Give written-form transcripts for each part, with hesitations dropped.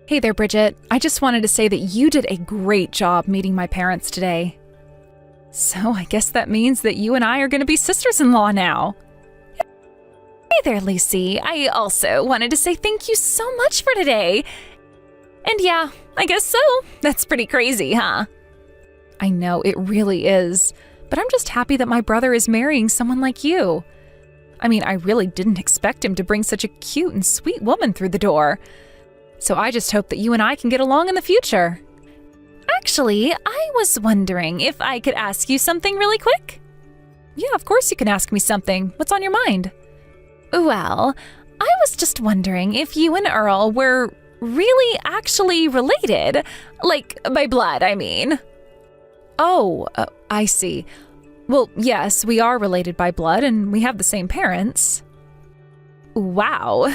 Hey there, Bridget. I just wanted to say that you did a great job meeting my parents today. So I guess that means that you and I are going to be sisters-in-law now. Hey there, Lucy. I also wanted to say thank you so much for today. And yeah, I guess so. That's pretty crazy, huh? I know, it really is. But I'm just happy that my brother is marrying someone like you. I mean, I really didn't expect him to bring such a cute and sweet woman through the door. So I just hope that you and I can get along in the future. Actually, I was wondering if I could ask you something really quick? Yeah, of course you can ask me something. What's on your mind? Well, I was just wondering if you and Earl were really actually related. Like, by blood, I mean. Oh, I see. Well, yes, we are related by blood and we have the same parents. Wow.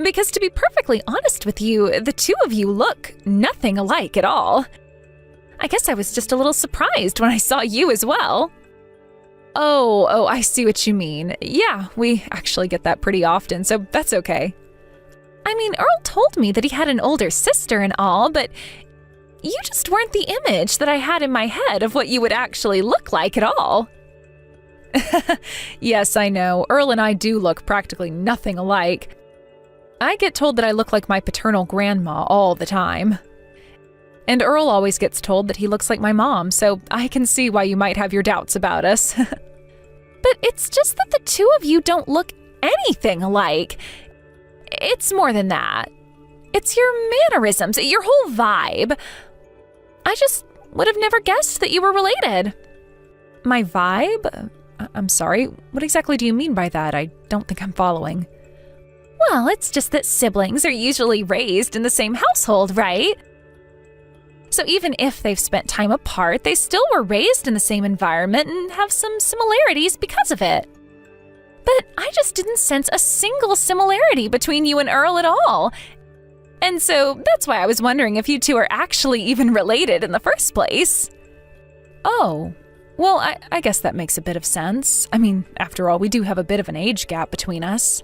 Because to be perfectly honest with you, the two of you look nothing alike at all. I guess I was just a little surprised when I saw you as well. Oh, I see what you mean. Yeah, we actually get that pretty often, so that's okay. I mean, Earl told me that he had an older sister and all, but you just weren't the image that I had in my head of what you would actually look like at all. Yes, I know. Earl and I do look practically nothing alike. I get told that I look like my paternal grandma all the time. And Earl always gets told that he looks like my mom, so I can see why you might have your doubts about us. But it's just that the two of you don't look anything alike. It's more than that. It's your mannerisms, your whole vibe. I just would have never guessed that you were related. My vibe? I'm sorry, what exactly do you mean by that? I don't think I'm following. Well, it's just that siblings are usually raised in the same household, right? So even if they've spent time apart, they still were raised in the same environment and have some similarities because of it. But I just didn't sense a single similarity between you and Earl at all. And so that's why I was wondering if you two are actually even related in the first place. Oh, well, I guess that makes a bit of sense. I mean, after all, we do have a bit of an age gap between us.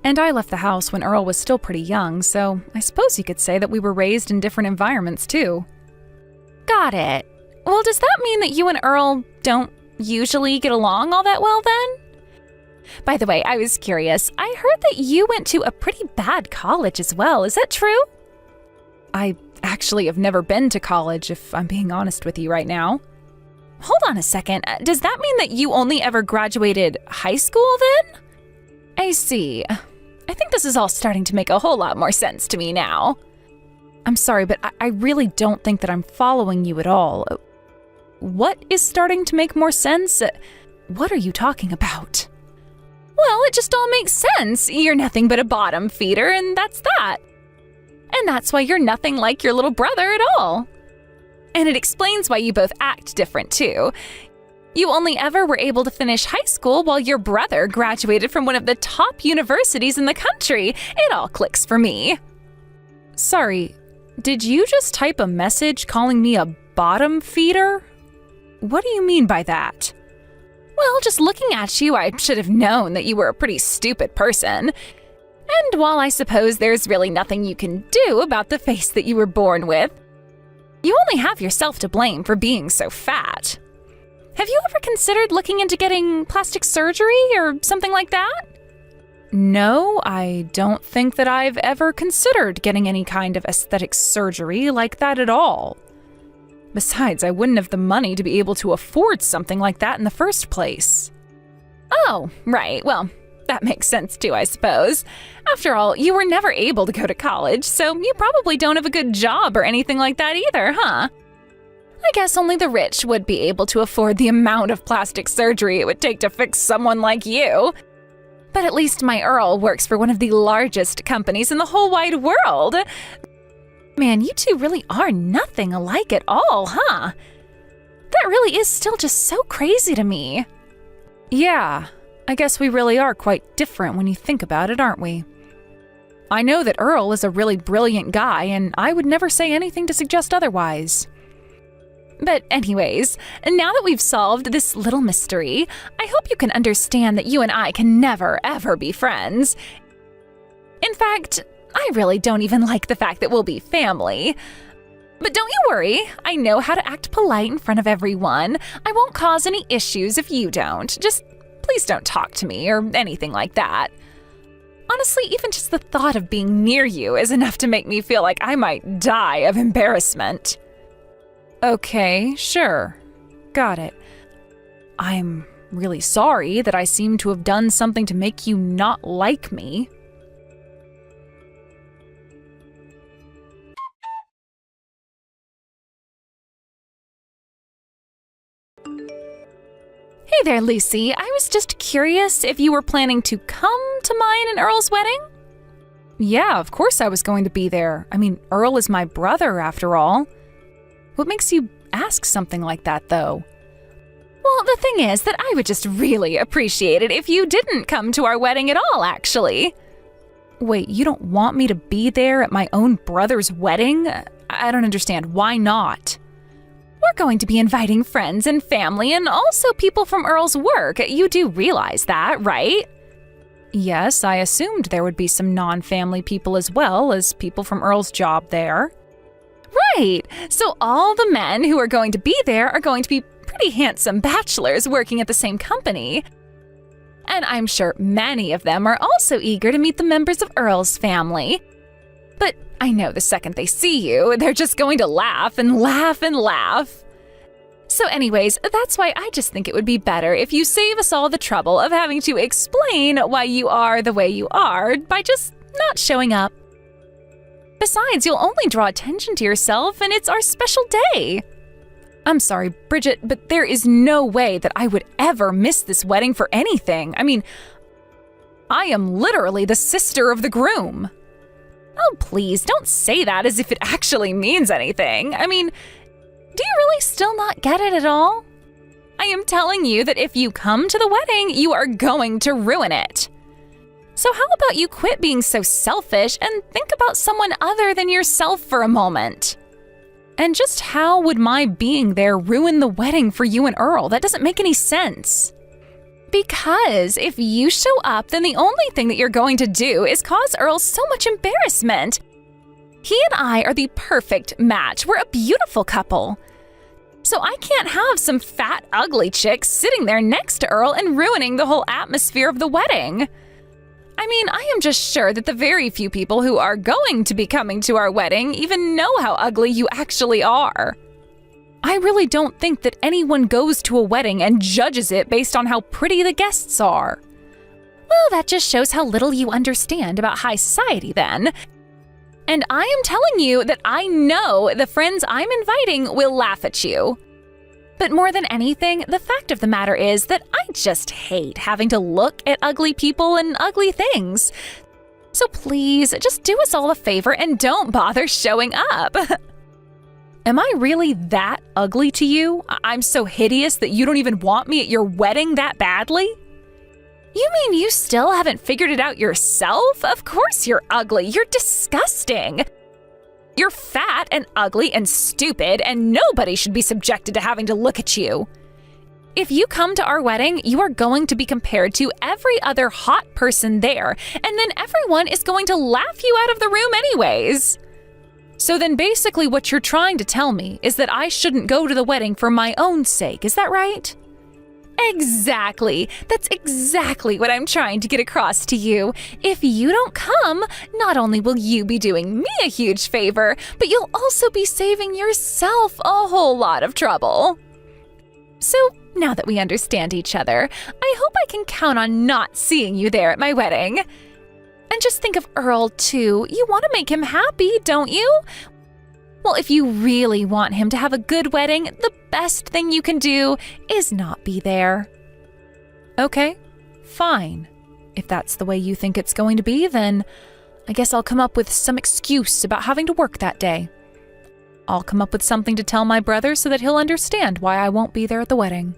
And I left the house when Earl was still pretty young, so I suppose you could say that we were raised in different environments, too. Got it. Well, does that mean that you and Earl don't usually get along all that well, then? By the way, I was curious. I heard that you went to a pretty bad college as well. Is that true? I actually have never been to college, if I'm being honest with you right now. Hold on a second. Does that mean that you only ever graduated high school, then? I see. I think this is all starting to make a whole lot more sense to me now. I'm sorry, but I really don't think that I'm following you at all. What is starting to make more sense? What are you talking about? Well, it just all makes sense. You're nothing but a bottom feeder, and that's that. And that's why you're nothing like your little brother at all. And it explains why you both act different, too. You only ever were able to finish high school while your brother graduated from one of the top universities in the country. It all clicks for me. Sorry, did you just type a message calling me a bottom feeder? What do you mean by that? Well, just looking at you, I should have known that you were a pretty stupid person. And while I suppose there's really nothing you can do about the face that you were born with, you only have yourself to blame for being so fat. Have you ever considered looking into getting plastic surgery or something like that? No, I don't think that I've ever considered getting any kind of aesthetic surgery like that at all. Besides, I wouldn't have the money to be able to afford something like that in the first place. Oh, right. Well, that makes sense too, I suppose. After all, you were never able to go to college, so you probably don't have a good job or anything like that either, huh? I guess only the rich would be able to afford the amount of plastic surgery it would take to fix someone like you. But at least my Earl works for one of the largest companies in the whole wide world. Man, you two really are nothing alike at all, huh? That really is still just so crazy to me. Yeah, I guess we really are quite different when you think about it, aren't we? I know that Earl is a really brilliant guy, and I would never say anything to suggest otherwise. But anyways, now that we've solved this little mystery, I hope you can understand that you and I can never, ever be friends. In fact, I really don't even like the fact that we'll be family. But don't you worry, I know how to act polite in front of everyone. I won't cause any issues if you don't. Just please don't talk to me or anything like that. Honestly, even just the thought of being near you is enough to make me feel like I might die of embarrassment. Okay, sure. Got it. I'm really sorry that I seem to have done something to make you not like me. Hey there, Lucy. I was just curious if you were planning to come to mine and Earl's wedding? Yeah, of course I was going to be there. I mean, Earl is my brother, after all. What makes you ask something like that, though? Well, the thing is that I would just really appreciate it if you didn't come to our wedding at all, actually. Wait, you don't want me to be there at my own brother's wedding? I don't understand. Why not? We're going to be inviting friends and family and also people from Earl's work. You do realize that, right? Yes, I assumed there would be some non-family people as well as people from Earl's job there. Right. So all the men who are going to be there are going to be pretty handsome bachelors working at the same company. And I'm sure many of them are also eager to meet the members of Earl's family. But I know the second they see you, they're just going to laugh and laugh and laugh. So anyways, that's why I just think it would be better if you save us all the trouble of having to explain why you are the way you are by just not showing up. Besides, you'll only draw attention to yourself, and it's our special day. I'm sorry, Bridget, but there is no way that I would ever miss this wedding for anything. I mean, I am literally the sister of the groom. Oh, please, don't say that as if it actually means anything. I mean, do you really still not get it at all? I am telling you that if you come to the wedding, you are going to ruin it. So how about you quit being so selfish and think about someone other than yourself for a moment? And just how would my being there ruin the wedding for you and Earl? That doesn't make any sense. Because if you show up, then the only thing that you're going to do is cause Earl so much embarrassment. He and I are the perfect match. We're a beautiful couple. So I can't have some fat, ugly chick sitting there next to Earl and ruining the whole atmosphere of the wedding. I mean, I am just sure that the very few people who are going to be coming to our wedding even know how ugly you actually are. I really don't think that anyone goes to a wedding and judges it based on how pretty the guests are. Well, that just shows how little you understand about high society then. And I am telling you that I know the friends I'm inviting will laugh at you. But more than anything, the fact of the matter is that I just hate having to look at ugly people and ugly things. So please, just do us all a favor and don't bother showing up. Am I really that ugly to you? I'm so hideous that you don't even want me at your wedding that badly? You mean you still haven't figured it out yourself? Of course you're ugly. You're disgusting. You're fat and ugly and stupid, and nobody should be subjected to having to look at you. If you come to our wedding, you are going to be compared to every other hot person there, and then everyone is going to laugh you out of the room anyways. So then basically what you're trying to tell me is that I shouldn't go to the wedding for my own sake, is that right? Exactly. That's exactly what I'm trying to get across to you. If you don't come, not only will you be doing me a huge favor, but you'll also be saving yourself a whole lot of trouble. So now that we understand each other, I hope I can count on not seeing you there at my wedding. And just think of Earl, too. You want to make him happy, don't you? Well, if you really want him to have a good wedding, the best thing you can do is not be there. Okay, fine. If that's the way you think it's going to be, then I guess I'll come up with some excuse about having to work that day. I'll come up with something to tell my brother so that he'll understand why I won't be there at the wedding.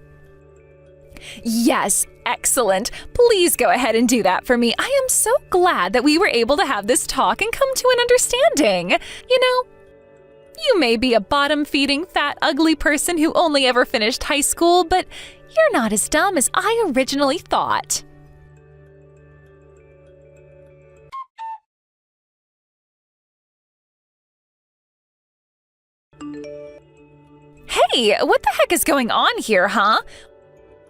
Yes, excellent. Please go ahead and do that for me. I am so glad that we were able to have this talk and come to an understanding. You know, you may be a bottom-feeding, fat, ugly person who only ever finished high school, but you're not as dumb as I originally thought. Hey, what the heck is going on here, huh?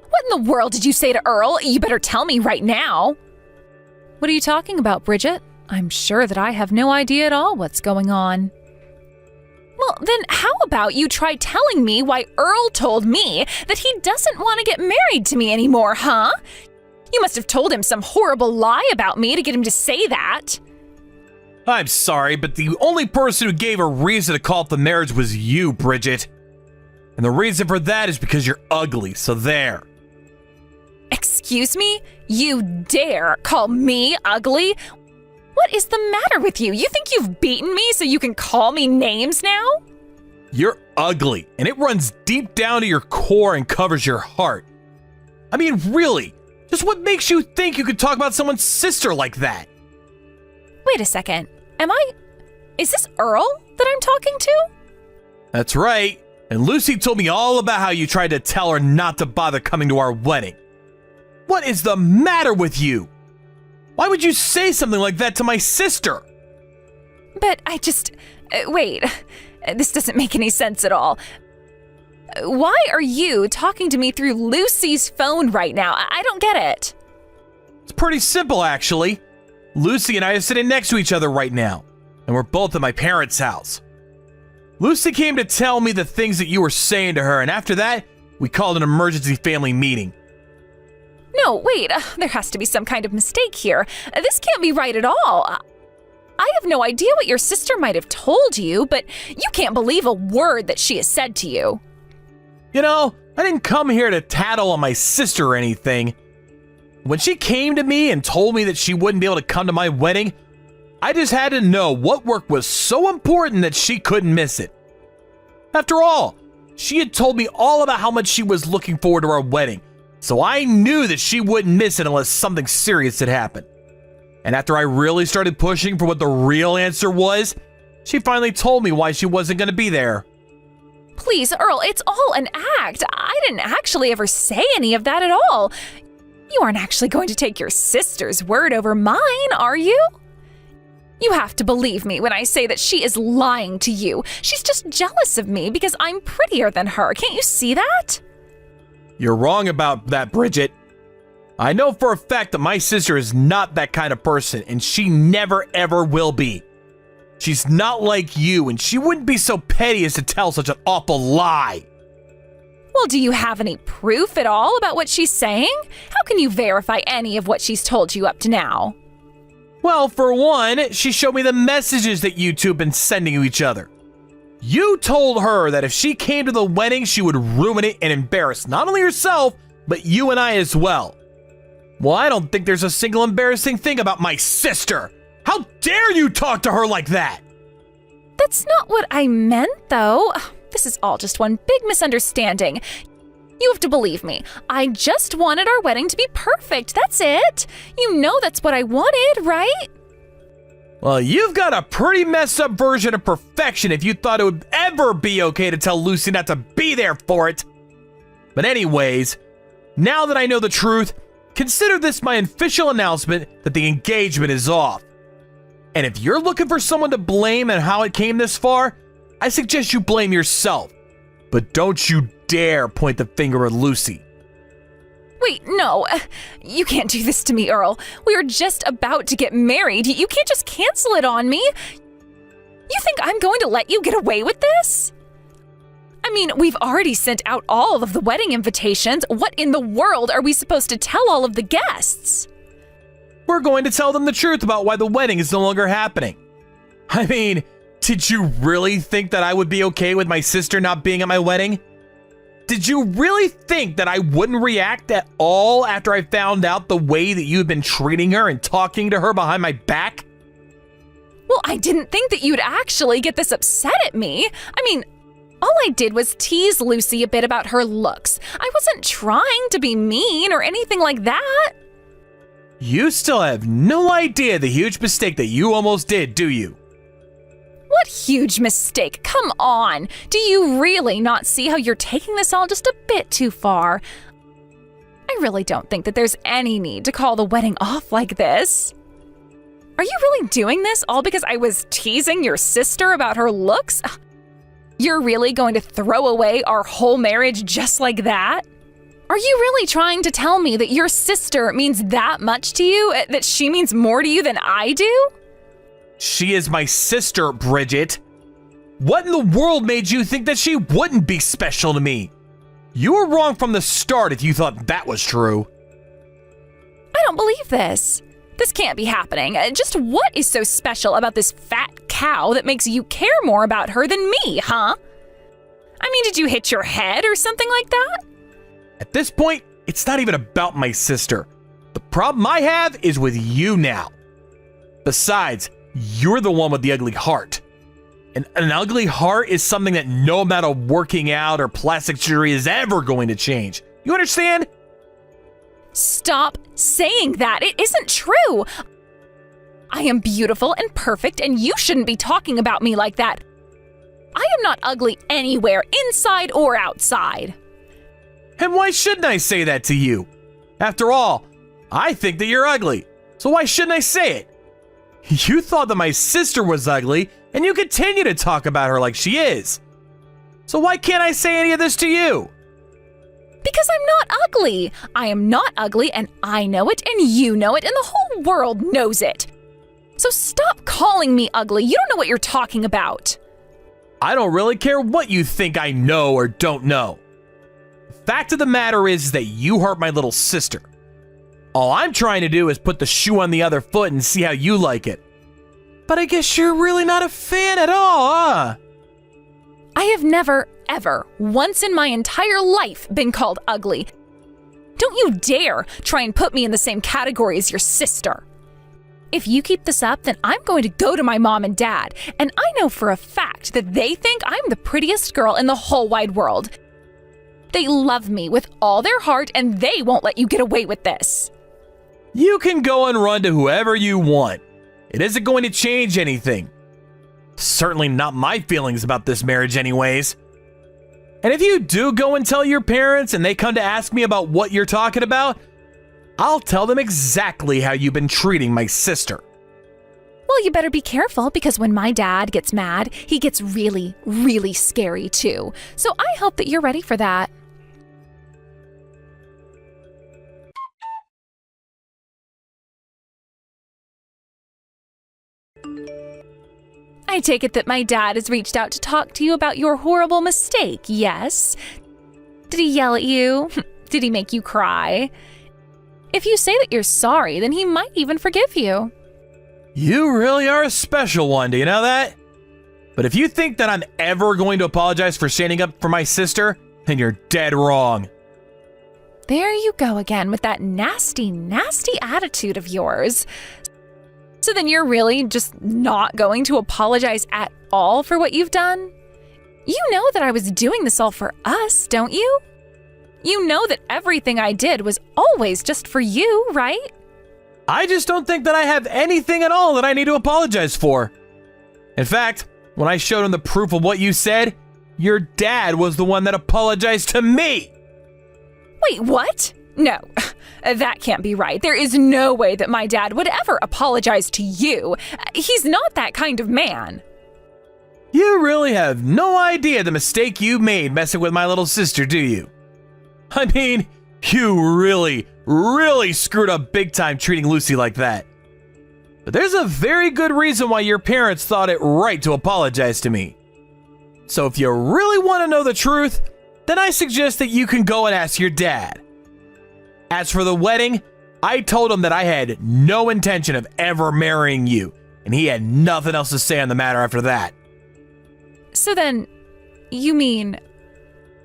What in the world did you say to Earl? You better tell me right now. What are you talking about, Bridget? I'm sure that I have no idea at all what's going on. Well, then how about you try telling me why Earl told me that he doesn't want to get married to me anymore, huh? You must have told him some horrible lie about me to get him to say that. I'm sorry, but the only person who gave a reason to call off the marriage was you, Bridget. And the reason for that is because you're ugly, so there. Excuse me? You dare call me ugly? What is the matter with you? You think you've beaten me so you can call me names now? You're ugly, and it runs deep down to your core and covers your heart. I mean, really, just what makes you think you could talk about someone's sister like that? Wait a second. Is this Earl that I'm talking to? That's right. And Lucy told me all about how you tried to tell her not to bother coming to our wedding. What is the matter with you? Why would you say something like that to my sister? But wait, this doesn't make any sense at all. Why are you talking to me through Lucy's phone right now? I don't get it. It's pretty simple, actually. Lucy and I are sitting next to each other right now, and we're both at my parents' house. Lucy came to tell me the things that you were saying to her, and after that, we called an emergency family meeting. No, wait, there has to be some kind of mistake here. This can't be right at all. I have no idea what your sister might have told you, but you can't believe a word that she has said to you. You know, I didn't come here to tattle on my sister or anything. When she came to me and told me that she wouldn't be able to come to my wedding, I just had to know what work was so important that she couldn't miss it. After all, she had told me all about how much she was looking forward to our wedding, so I knew that she wouldn't miss it unless something serious had happened. And after I really started pushing for what the real answer was, she finally told me why she wasn't going to be there. Please, Earl, it's all an act. I didn't actually ever say any of that at all. You aren't actually going to take your sister's word over mine, are you? You have to believe me when I say that she is lying to you. She's just jealous of me because I'm prettier than her. Can't you see that? You're wrong about that, Bridget. I know for a fact that my sister is not that kind of person, and she never ever will be. She's not like you, and she wouldn't be so petty as to tell such an awful lie. Well, do you have any proof at all about what she's saying? How can you verify any of what she's told you up to now? Well, for one, she showed me the messages that you two have been sending to each other. You told her that if she came to the wedding, she would ruin it and embarrass not only herself, but you and I as well. Well, I don't think there's a single embarrassing thing about my sister. How dare you talk to her like that? That's not what I meant, though. This is all just one big misunderstanding. You have to believe me. I just wanted our wedding to be perfect. That's it. You know that's what I wanted, right? Well, you've got a pretty messed up version of perfection if you thought it would ever be okay to tell Lucy not to be there for it. But anyways, now that I know the truth, consider this my official announcement that the engagement is off. And if you're looking for someone to blame and how it came this far, I suggest you blame yourself. But don't you dare point the finger at Lucy. Wait, no. You can't do this to me, Earl. We were just about to get married. You can't just cancel it on me. You think I'm going to let you get away with this? I mean, we've already sent out all of the wedding invitations. What in the world are we supposed to tell all of the guests? We're going to tell them the truth about why the wedding is no longer happening. I mean, did you really think that I would be okay with my sister not being at my wedding? Did you really think that I wouldn't react at all after I found out the way that you've been treating her and talking to her behind my back? Well, I didn't think that you'd actually get this upset at me. I mean, all I did was tease Lucy a bit about her looks. I wasn't trying to be mean or anything like that. You still have no idea the huge mistake that you almost did, do you? What huge mistake? Come on. Do you really not see how you're taking this all just a bit too far? I really don't think that there's any need to call the wedding off like this. Are you really doing this all because I was teasing your sister about her looks? You're really going to throw away our whole marriage just like that? Are you really trying to tell me that your sister means that much to you? That she means more to you than I do? She is my sister, Bridget. What in the world made you think that she wouldn't be special to me? You were wrong from the start if you thought that was true. I don't believe this. This can't be happening. Just what is so special about this fat cow that makes you care more about her than me, huh? I mean, did you hit your head or something like that? At this point, it's not even about my sister. The problem I have is with you now. Besides, you're the one with the ugly heart. And an ugly heart is something that no amount of working out or plastic surgery is ever going to change. You understand? Stop saying that. It isn't true. I am beautiful and perfect, and you shouldn't be talking about me like that. I am not ugly anywhere, inside or outside. And why shouldn't I say that to you? After all, I think that you're ugly. So why shouldn't I say it? You thought that my sister was ugly, and you continue to talk about her like she is. So why can't I say any of this to you? Because I'm not ugly. I am not ugly, and I know it, and you know it, and the whole world knows it. So stop calling me ugly. You don't know what you're talking about. I don't really care what you think I know or don't know. The fact of the matter is that you hurt my little sister. All I'm trying to do is put the shoe on the other foot and see how you like it. But I guess you're really not a fan at all, huh? I have never, ever, once in my entire life been called ugly. Don't you dare try and put me in the same category as your sister. If you keep this up, then I'm going to go to my mom and dad, and I know for a fact that they think I'm the prettiest girl in the whole wide world. They love me with all their heart, and they won't let you get away with this. You can go and run to whoever you want. It isn't going to change anything. Certainly not my feelings about this marriage anyways. And if you do go and tell your parents and they come to ask me about what you're talking about, I'll tell them exactly how you've been treating my sister. Well, you better be careful, because when my dad gets mad, he gets really, really scary too. So I hope that you're ready for that. I take it that my dad has reached out to talk to you about your horrible mistake, yes? Did he yell at you? Did he make you cry? If you say that you're sorry, then he might even forgive you. You really are a special one, do you know that? But if you think that I'm ever going to apologize for standing up for my sister, then you're dead wrong. There you go again with that nasty, nasty attitude of yours. So then you're really just not going to apologize at all for what you've done? You know that I was doing this all for us, don't you? You know that everything I did was always just for you, right? I just don't think that I have anything at all that I need to apologize for. In fact, when I showed him the proof of what you said, your dad was the one that apologized to me. Wait, what? No, that can't be right. There is no way that my dad would ever apologize to you. He's not that kind of man. You really have no idea the mistake you made messing with my little sister, do you? I mean, you really, really screwed up big time treating Lucy like that. But there's a very good reason why your parents thought it right to apologize to me. So if you really want to know the truth, then I suggest that you can go and ask your dad. As for the wedding, I told him that I had no intention of ever marrying you, and he had nothing else to say on the matter after that. So then, you mean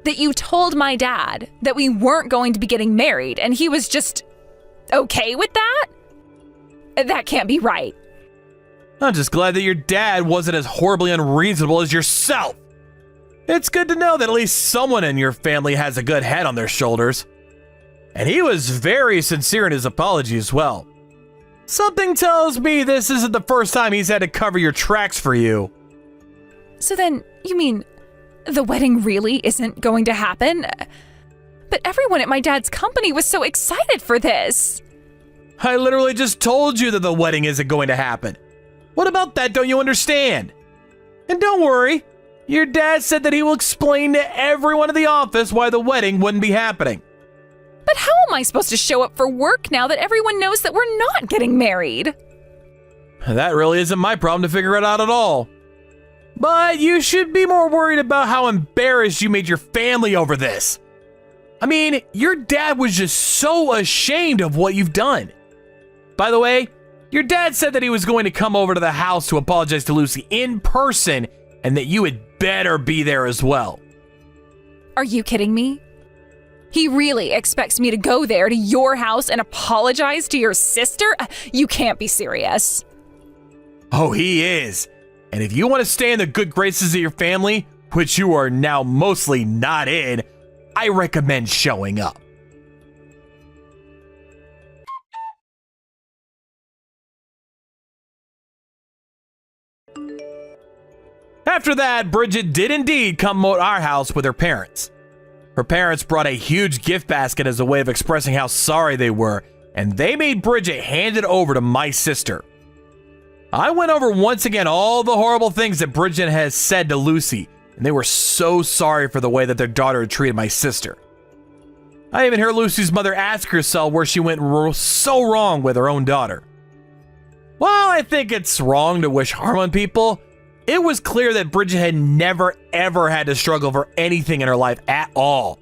that you told my dad that we weren't going to be getting married, and he was just okay with that? That can't be right. I'm just glad that your dad wasn't as horribly unreasonable as yourself. It's good to know that at least someone in your family has a good head on their shoulders. And he was very sincere in his apology as well. Something tells me this isn't the first time he's had to cover your tracks for you. So then, you mean the wedding really isn't going to happen? But everyone at my dad's company was so excited for this. I literally just told you that the wedding isn't going to happen. What about that don't you understand? And don't worry, Your dad said that he will explain to everyone in the office why the wedding wouldn't be happening. But how am I supposed to show up for work now that everyone knows that we're not getting married? That really isn't my problem to figure it out at all. But you should be more worried about how embarrassed you made your family over this. I mean, your dad was just so ashamed of what you've done. By the way, your dad said that he was going to come over to the house to apologize to Lucy in person and that you had better be there as well. Are you kidding me? He really expects me to go there to your house and apologize to your sister? You can't be serious. Oh, he is. And if you want to stay in the good graces of your family, which you are now mostly not in, I recommend showing up. After that, Bridget did indeed come to our house with her parents. Her parents brought a huge gift basket as a way of expressing how sorry they were, and they made Bridget hand it over to my sister. I went over once again all the horrible things that Bridget has said to Lucy, and they were so sorry for the way that their daughter had treated my sister. I even heard Lucy's mother ask herself where she went so wrong with her own daughter. While I think it's wrong to wish harm on people, it was clear that Bridget had never ever had to struggle for anything in her life at all.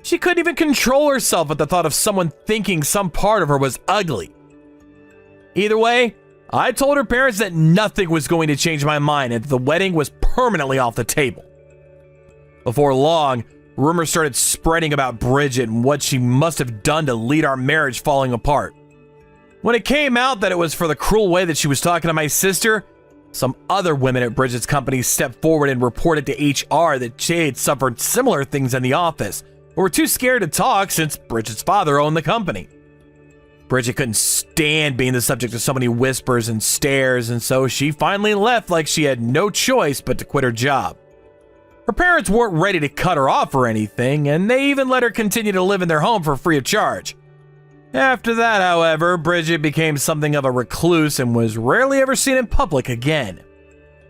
She couldn't even control herself at the thought of someone thinking some part of her was ugly. Either way, I told her parents that nothing was going to change my mind and that the wedding was permanently off the table. Before long, rumors started spreading about Bridget and what she must have done to lead our marriage falling apart. When it came out that it was for the cruel way that she was talking to my sister, some other women at Bridget's company stepped forward and reported to HR that she had suffered similar things in the office, but were too scared to talk since Bridget's father owned the company. Bridget couldn't stand being the subject of so many whispers and stares, and so she finally left like she had no choice but to quit her job. Her parents weren't ready to cut her off or anything, and they even let her continue to live in their home for free of charge. After that, however, Bridget became something of a recluse and was rarely ever seen in public again.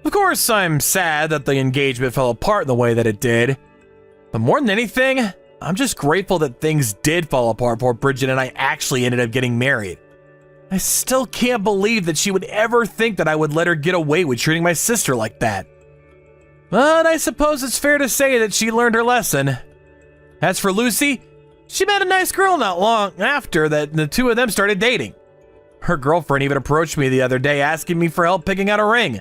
Of course, I'm sad that the engagement fell apart in the way that it did, but more than anything, I'm just grateful that things did fall apart before Bridget and I actually ended up getting married. I still can't believe that she would ever think that I would let her get away with treating my sister like that. But I suppose it's fair to say that she learned her lesson. As for Lucy, she met a nice girl not long after that the two of them started dating. Her girlfriend even approached me the other day asking me for help picking out a ring.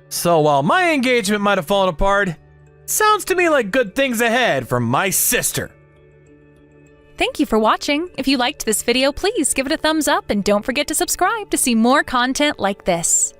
So while my engagement might have fallen apart, sounds to me like good things ahead for my sister. Thank you for watching. If you liked this video, please give it a thumbs up and don't forget to subscribe to see more content like this.